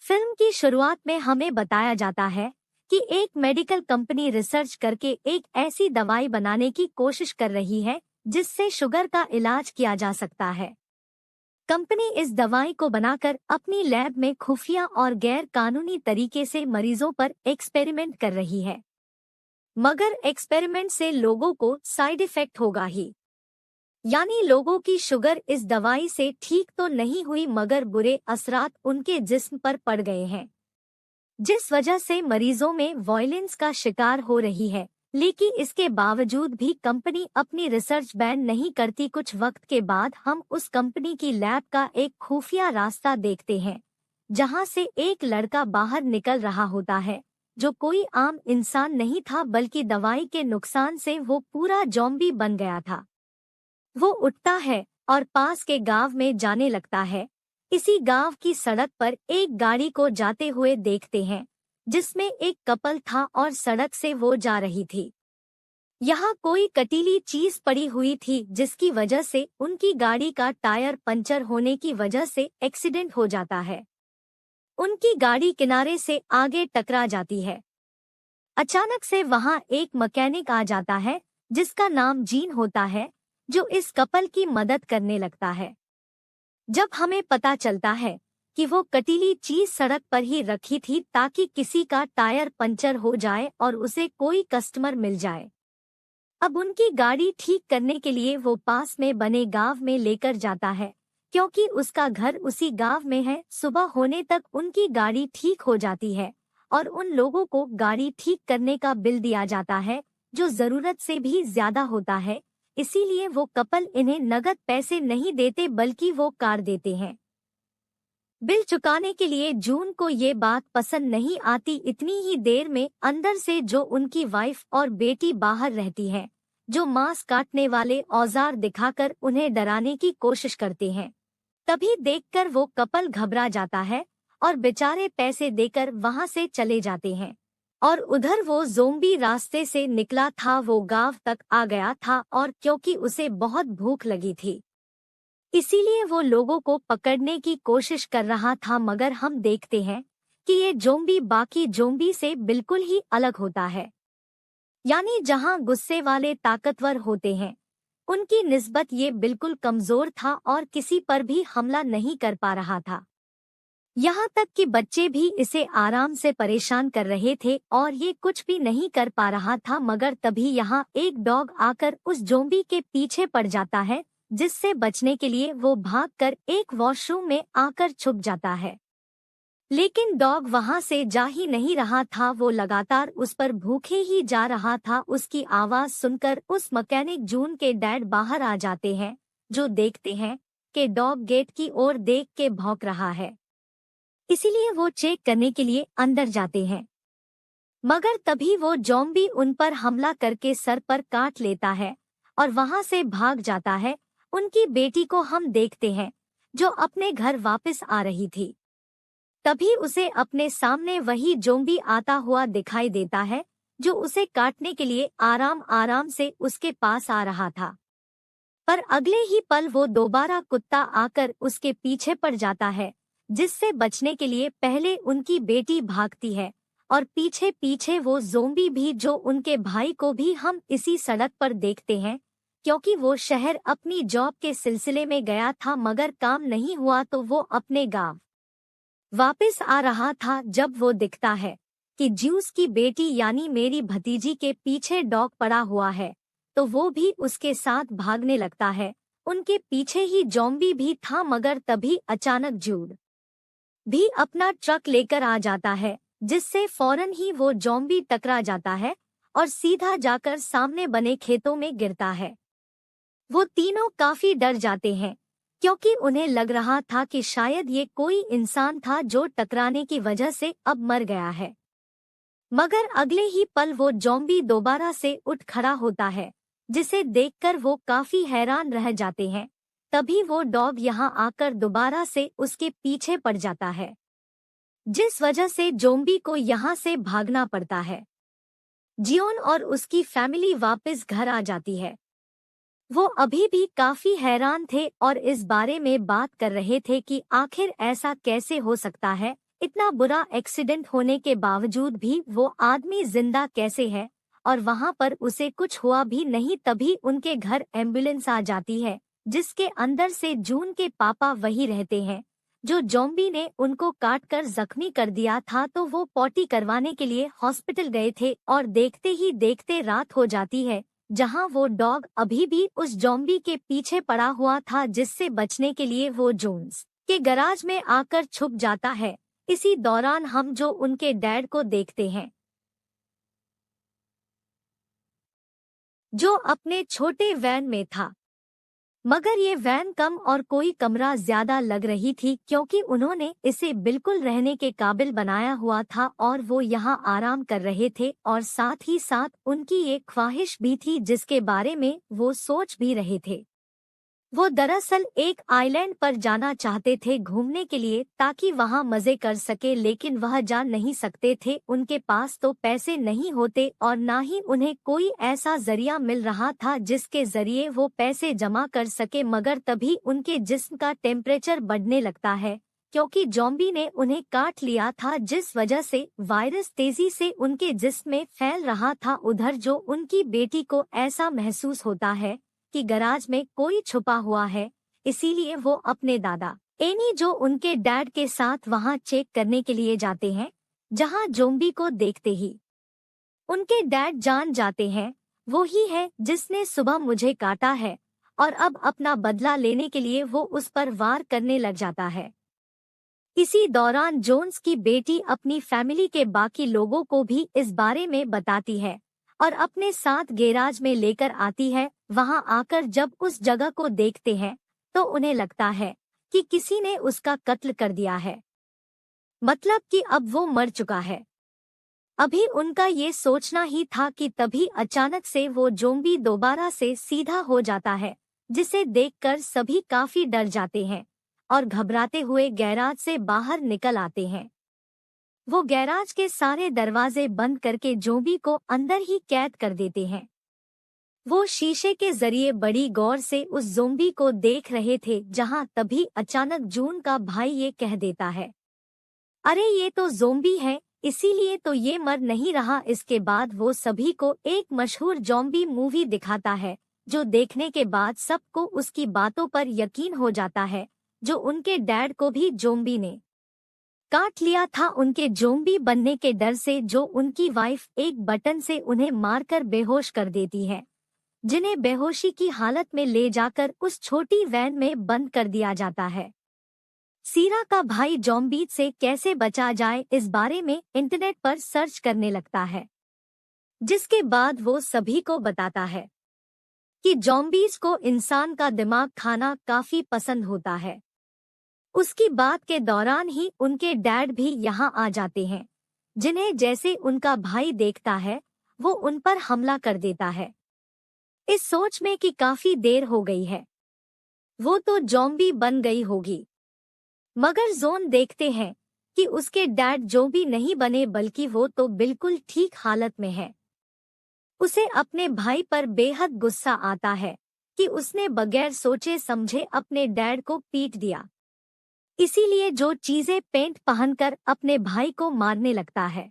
Film की शुरुआत में हमें बताया जाता है कि एक मेडिकल कंपनी रिसर्च करके एक ऐसी दवाई बनाने की कोशिश कर रही है जिससे शुगर का इलाज किया जा सकता है। कंपनी इस दवाई को बनाकर अपनी लैब में खुफिया और गैर कानूनी तरीके से मरीजों पर एक्सपेरिमेंट कर रही है। मगर एक्सपेरिमेंट से लोगों को साइड इफेक्ट होगा ही, यानी लोगों की शुगर इस दवाई से ठीक तो नहीं हुई मगर बुरे असरात उनके जिस्म पर पड़ गए हैं, जिस वजह से मरीजों में वॉयलेंस का शिकार हो रही है। लेकिन इसके बावजूद भी कंपनी अपनी रिसर्च बैन नहीं करती। कुछ वक्त के बाद हम उस कंपनी की लैब का एक खुफिया रास्ता देखते हैं, जहां से एक लड़का बाहर निकल रहा होता है, जो कोई आम इंसान नहीं था बल्कि दवाई के नुकसान से वो पूरा जॉम्बी बन गया था। वो उठता है और पास के गांव में जाने लगता है। इसी गांव की सड़क पर एक गाड़ी को जाते हुए देखते हैं, जिसमें एक कपल था और सड़क से वो जा रही थी। यहाँ कोई कटीली चीज पड़ी हुई थी जिसकी वजह से उनकी गाड़ी का टायर पंचर होने की वजह से एक्सीडेंट हो जाता है। उनकी गाड़ी किनारे से आगे टकरा जाती है। अचानक से वहाँ एक मैकेनिक आ जाता है जिसका नाम जीन होता है, जो इस कपल की मदद करने लगता है। जब हमें पता चलता है कि वो कटीली चीज सड़क पर ही रखी थी ताकि किसी का टायर पंचर हो जाए और उसे कोई कस्टमर मिल जाए। अब उनकी गाड़ी ठीक करने के लिए वो पास में बने गांव में लेकर जाता है, क्योंकि उसका घर उसी गांव में है। सुबह होने तक उनकी गाड़ी ठीक हो जाती है और उन लोगों को गाड़ी ठीक करने का बिल दिया जाता है, जो जरूरत से भी ज्यादा होता है। इसीलिए वो कपल इन्हें नगद पैसे नहीं देते बल्कि वो कार देते हैं। बिल चुकाने के लिए जून को ये बात पसंद नहीं आती। इतनी ही देर में अंदर से जो उनकी वाइफ और बेटी बाहर रहती हैं, जो मांस काटने वाले औजार दिखाकर उन्हें डराने की कोशिश करते हैं। तभी देखकर वो कपल घबरा जाता है और बेचारे पैसे देकर वहां से चले जाते हैं। और उधर वो ज़ोंबी रास्ते से निकला था, वो गांव तक आ गया था और क्योंकि उसे बहुत भूख लगी थी, इसीलिए वो लोगों को पकड़ने की कोशिश कर रहा था। मगर हम देखते हैं कि ये ज़ोंबी बाकी ज़ोंबी से बिल्कुल ही अलग होता है। यानी जहां गुस्से वाले ताकतवर होते हैं, उनकी निस्बत ये बिल्कुल कमजोर था और किसी पर भी हमला नहीं कर पा रहा था। यहाँ तक कि बच्चे भी इसे आराम से परेशान कर रहे थे और ये कुछ भी नहीं कर पा रहा था। मगर तभी यहाँ एक डॉग आकर उस ज़ोंबी के पीछे पड़ जाता है, जिससे बचने के लिए वो भागकर एक वॉशरूम में आकर छुप जाता है। लेकिन डॉग वहां से जा ही नहीं रहा था, वो लगातार उस पर भूखे ही जा रहा था। उसकी आवाज सुनकर उस मैकेनिक जून के डैड बाहर आ जाते हैं, जो देखते हैं कि डॉग गेट की ओर देख के भौंक रहा है। इसीलिए वो चेक करने के लिए अंदर जाते हैं। मगर तभी वो ज़ॉम्बी उन पर हमला करके सर पर काट लेता है और वहां से भाग जाता है। उनकी बेटी को हम देखते हैं, जो अपने घर वापस आ रही थी। तभी उसे अपने सामने वही ज़ॉम्बी आता हुआ दिखाई देता है, जो उसे काटने के लिए आराम आराम से उसके पास आ रहा था। पर अगले ही पल वो दोबारा कुत्ता आकर उसके पीछे पड़ जाता है, जिससे बचने के लिए पहले उनकी बेटी भागती है और पीछे पीछे वो ज़ोंबी भी, जो उनके भाई को भी हम इसी सड़क पर देखते हैं। क्योंकि वो शहर अपनी जॉब के सिलसिले में गया था, मगर काम नहीं हुआ तो वो अपने गांव वापस आ रहा था। जब वो दिखता है कि ज्यूस की बेटी यानी मेरी भतीजी के पीछे डॉग पड़ा हुआ है, तो वो भी उसके साथ भागने लगता है। उनके पीछे ही ज़ॉम्बी भी था, मगर तभी अचानक जूड भी अपना ट्रक लेकर आ जाता है, जिससे फौरन ही वो ज़ॉम्बी टकरा जाता है और सीधा जाकर सामने बने खेतों में गिरता है। वो तीनों काफी डर जाते हैं, क्योंकि उन्हें लग रहा था कि शायद ये कोई इंसान था जो टकराने की वजह से अब मर गया है। मगर अगले ही पल वो ज़ॉम्बी दोबारा से उठ खड़ा होता है, जिसे देखकर वो काफी हैरान रह जाते हैं। तभी वो डॉग यहाँ आकर दोबारा से उसके पीछे पड़ जाता है, जिस वजह से ज़ॉम्बी को यहाँ से भागना पड़ता है। जियोन और उसकी फैमिली वापस घर आ जाती है। वो अभी भी काफी हैरान थे और इस बारे में बात कर रहे थे कि आखिर ऐसा कैसे हो सकता है इतना बुरा एक्सीडेंट होने के बावजूद भी वो आदमी जिंदा कैसे है, और वहां पर उसे कुछ हुआ भी नहीं। तभी उनके घर एम्बुलेंस आ जाती है, जिसके अंदर से जून के पापा वही रहते हैं जो ज़ॉम्बी ने उनको काट कर जख्मी कर दिया था। तो वो पॉटी करवाने के लिए हॉस्पिटल गए थे और देखते ही देखते रात हो जाती है, जहां वो डॉग अभी भी उस ज़ॉम्बी के पीछे पड़ा हुआ था, जिससे बचने के लिए वो जोन्स के गराज में आकर छुप जाता है। इसी दौरान हम जो उनके डैड को देखते हैं, जो अपने छोटे वैन में था, मगर ये वैन कम और कोई कमरा ज्यादा लग रही थी, क्योंकि उन्होंने इसे बिल्कुल रहने के काबिल बनाया हुआ था और वो यहाँ आराम कर रहे थे। और साथ ही साथ उनकी ये ख्वाहिश भी थी जिसके बारे में वो सोच भी रहे थे। वो दरअसल एक आइलैंड पर जाना चाहते थे घूमने के लिए, ताकि वहां मजे कर सके, लेकिन वह जा नहीं सकते थे। उनके पास तो पैसे नहीं होते और ना ही उन्हें कोई ऐसा जरिया मिल रहा था जिसके जरिए वो पैसे जमा कर सके। मगर तभी उनके जिस्म का टेम्परेचर बढ़ने लगता है, क्योंकि ज़ॉम्बी ने उन्हें काट लिया था, जिस वजह से वायरस तेजी से उनके जिस्म में फैल रहा था। उधर जो उनकी बेटी को ऐसा महसूस होता है कि गराज में कोई छुपा हुआ है, इसीलिए वो अपने दादा एनी जो उनके डैड के साथ वहां चेक करने के लिए जाते हैं, जहां ज़ॉम्बी को देखते ही उनके डैड जान जाते हैं वो ही है जिसने सुबह मुझे काटा है, और अब अपना बदला लेने के लिए वो उस पर वार करने लग जाता है। इसी दौरान जोन्स की बेटी अपनी फैमिली के बाकी लोगों को भी इस बारे में बताती है और अपने साथ गैराज में लेकर आती है। वहां आकर जब उस जगह को देखते हैं तो उन्हें लगता है कि किसी ने उसका कत्ल कर दिया है, मतलब कि अब वो मर चुका है। अभी उनका ये सोचना ही था कि तभी अचानक से वो ज़ॉम्बी दोबारा से सीधा हो जाता है, जिसे देखकर सभी काफी डर जाते हैं और घबराते हुए गैराज से बाहर निकल आते हैं। वो गैराज के सारे दरवाजे बंद करके ज़ॉम्बी को अंदर ही कैद कर देते हैं। वो शीशे के जरिए बड़ी गौर से उस ज़ॉम्बी को देख रहे थे, जहां तभी अचानक जून का भाई ये कह देता है, अरे ये तो ज़ॉम्बी है, इसीलिए तो ये मर नहीं रहा। इसके बाद वो सभी को एक मशहूर ज़ॉम्बी मूवी दिखाता है, जो देखने के बाद सबको उसकी बातों पर यकीन हो जाता है, जो उनके डैड को भी ज़ॉम्बी ने काट लिया था, उनके ज़ॉम्बी बनने के डर से। जो उनकी वाइफ एक बटन से उन्हें मारकर बेहोश कर देती है, जिन्हें बेहोशी की हालत में ले जाकर उस छोटी वैन में बंद कर दिया जाता है। सीरा का भाई ज़ॉम्बी से कैसे बचा जाए, इस बारे में इंटरनेट पर सर्च करने लगता है, जिसके बाद वो सभी को बताता है कि ज़ॉम्बीज को इंसान का दिमाग खाना काफी पसंद होता है। उसकी बात के दौरान ही उनके डैड भी यहाँ आ जाते हैं, जिन्हें जैसे उनका भाई देखता है वो उन पर हमला कर देता है। इस सोच में कि काफी देर हो गई है, वो तो ज़ॉम्बी बन गई होगी, मगर जोन देखते हैं कि उसके डैड ज़ॉम्बी नहीं बने, बल्कि वो तो बिल्कुल ठीक हालत में है। उसे अपने भाई पर बेहद गुस्सा आता है कि उसने बगैर सोचे समझे अपने डैड को पीट दिया, इसीलिए जो चीजें पेंट पहनकर अपने भाई को मारने लगता है।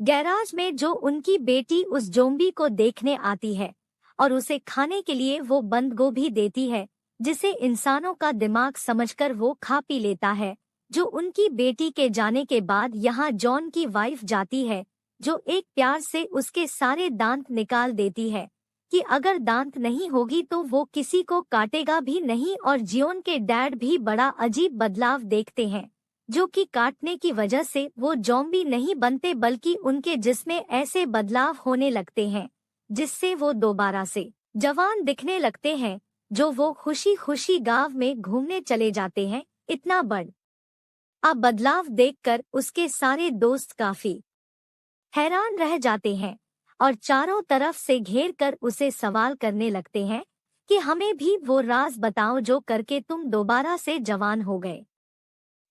गैराज में जो उनकी बेटी उस ज़ॉम्बी को देखने आती है और उसे खाने के लिए वो बंद गोभी देती है, जिसे इंसानों का दिमाग समझकर वो खा पी लेता है। जो उनकी बेटी के जाने के बाद यहाँ जॉन की वाइफ जाती है, जो एक प्यार से उसके सारे दांत निकाल देती है कि अगर दांत नहीं होगी तो वो किसी को काटेगा भी नहीं। और जियोन के डैड भी बड़ा अजीब बदलाव देखते हैं, जो कि काटने की वजह से वो ज़ॉम्बी नहीं बनते, बल्कि उनके जिस्म में ऐसे बदलाव होने लगते हैं जिससे वो दोबारा से जवान दिखने लगते हैं। जो वो खुशी खुशी गांव में घूमने चले जाते हैं। इतना बड़ा बदलाव देखकर उसके सारे दोस्त काफी हैरान रह जाते हैं और चारों तरफ से घेर कर उसे सवाल करने लगते हैं कि हमें भी वो राज बताओ जो करके तुम दोबारा से जवान हो गए।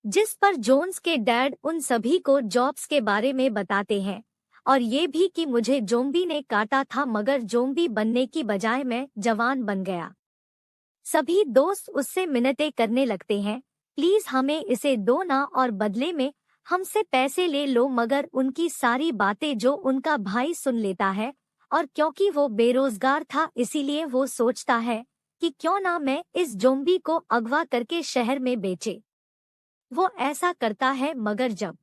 जिस पर जोन्स के डैड उन सभी को जॉब्स के बारे में बताते हैं और ये भी कि मुझे ज़ॉम्बी ने काटा था, मगर ज़ॉम्बी बनने की बजाय मैं जवान बन गया। सभी दोस्त उससे मिन्नतें करने लगते हैं, प्लीज हमें इसे दो ना और बदले में हमसे पैसे ले लो, मगर उनकी सारी बातें जो उनका भाई सुन लेता है। और क्योंकि वो बेरोजगार था, इसीलिए वो सोचता है कि क्यों ना मैं इस जोम्बी को अगवा करके शहर में बेचे। वो ऐसा करता है, मगर जब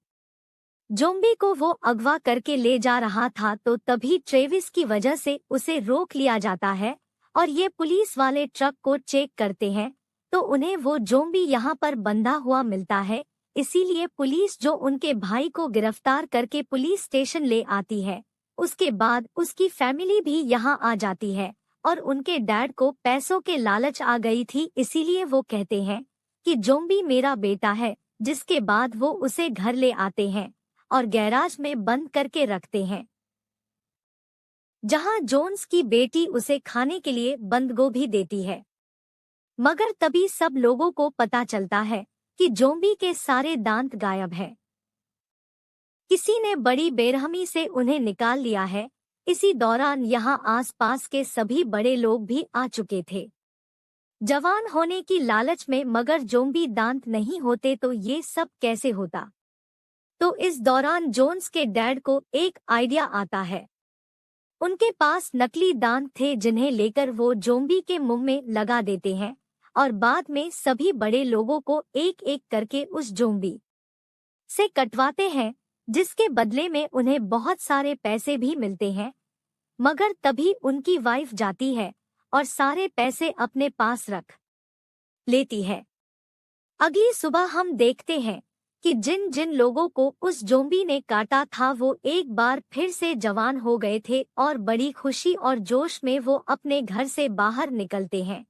जोम्बी को वो अगवा करके ले जा रहा था तो तभी ट्रेविस की वजह से उसे रोक लिया जाता है। और ये पुलिस वाले ट्रक को चेक करते हैं तो उन्हें वो जोम्बी यहाँ पर बंधा हुआ मिलता है। इसीलिए पुलिस जो उनके भाई को गिरफ्तार करके पुलिस स्टेशन ले आती है। उसके बाद उसकी फैमिली भी यहाँ आ जाती है और उनके डैड को पैसों के लालच आ गई थी, इसीलिए वो कहते हैं कि जोम्बी मेरा बेटा है। जिसके बाद वो उसे घर ले आते हैं और गैराज में बंद करके रखते हैं, जहां जोन्स की बेटी उसे खाने के लिए बंद गोभी देती है। मगर तभी सब लोगों को पता चलता है कि जोम्बी के सारे दांत गायब हैं। किसी ने बड़ी बेरहमी से उन्हें निकाल लिया है। इसी दौरान यहां आसपास के सभी बड़े लोग भी आ चुके थे जवान होने की लालच में, मगर जोम्बी दांत नहीं होते तो ये सब कैसे होता। तो इस दौरान जोन्स के डैड को एक आइडिया आता है। उनके पास नकली दांत थे जिन्हें लेकर वो जोम्बी के मुंह में लगा देते हैं और बाद में सभी बड़े लोगों को एक एक करके उस जोम्बी से कटवाते हैं, जिसके बदले में उन्हें बहुत सारे पैसे भी मिलते हैं। मगर तभी उनकी वाइफ जाती है और सारे पैसे अपने पास रख लेती है। अगली सुबह हम देखते हैं कि जिन जिन लोगों को उस जोम्बी ने काटा था वो एक बार फिर से जवान हो गए थे और बड़ी खुशी और जोश में वो अपने घर से बाहर निकलते हैं।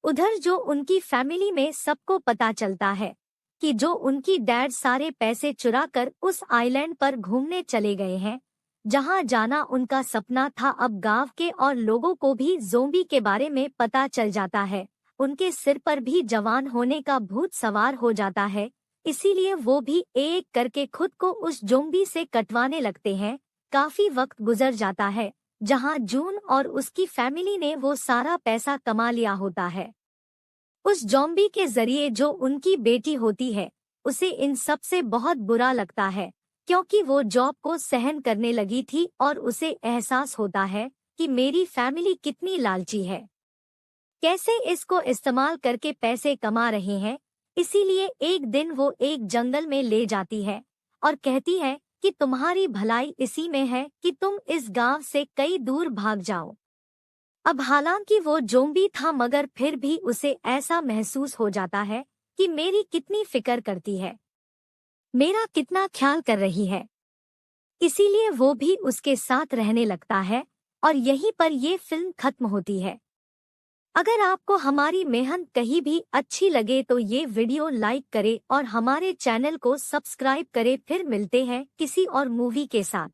उधर जो उनकी फैमिली में सबको पता चलता है कि जो उनकी डैड सारे पैसे चुराकर उस आइलैंड पर घूमने चले गए हैं, जहां जाना उनका सपना था। अब गांव के और लोगों को भी जोम्बी के बारे में पता चल जाता है। उनके सिर पर भी जवान होने का भूत सवार हो जाता है, इसीलिए वो भी एक करके खुद को उस जोम्बी से कटवाने लगते हैं। काफी वक्त गुजर जाता है जहां जून और उसकी फैमिली ने वो सारा पैसा कमा लिया होता है। उस जोम्बी के जरिए जो उनकी बेटी होती है उसे इन सब से बहुत बुरा लगता है, क्योंकि वो जॉब को सहन करने लगी थी और उसे एहसास होता है कि मेरी फैमिली कितनी लालची है, कैसे इसको इस्तेमाल करके पैसे कमा रहे हैं। इसीलिए एक दिन वो एक जंगल में ले जाती है और कहती है कि तुम्हारी भलाई इसी में है कि तुम इस गांव से कई दूर भाग जाओ। अब हालांकि वो जोम्बी था, मगर फिर भी उसे ऐसा महसूस हो जाता है कि मेरी कितनी फिक्र करती है, मेरा कितना ख्याल कर रही है। इसीलिए वो भी उसके साथ रहने लगता है और यहीं पर ये फिल्म खत्म होती है। अगर आपको हमारी मेहनत कहीं भी अच्छी लगे तो ये वीडियो लाइक करें और हमारे चैनल को सब्सक्राइब करें। फिर मिलते हैं किसी और मूवी के साथ।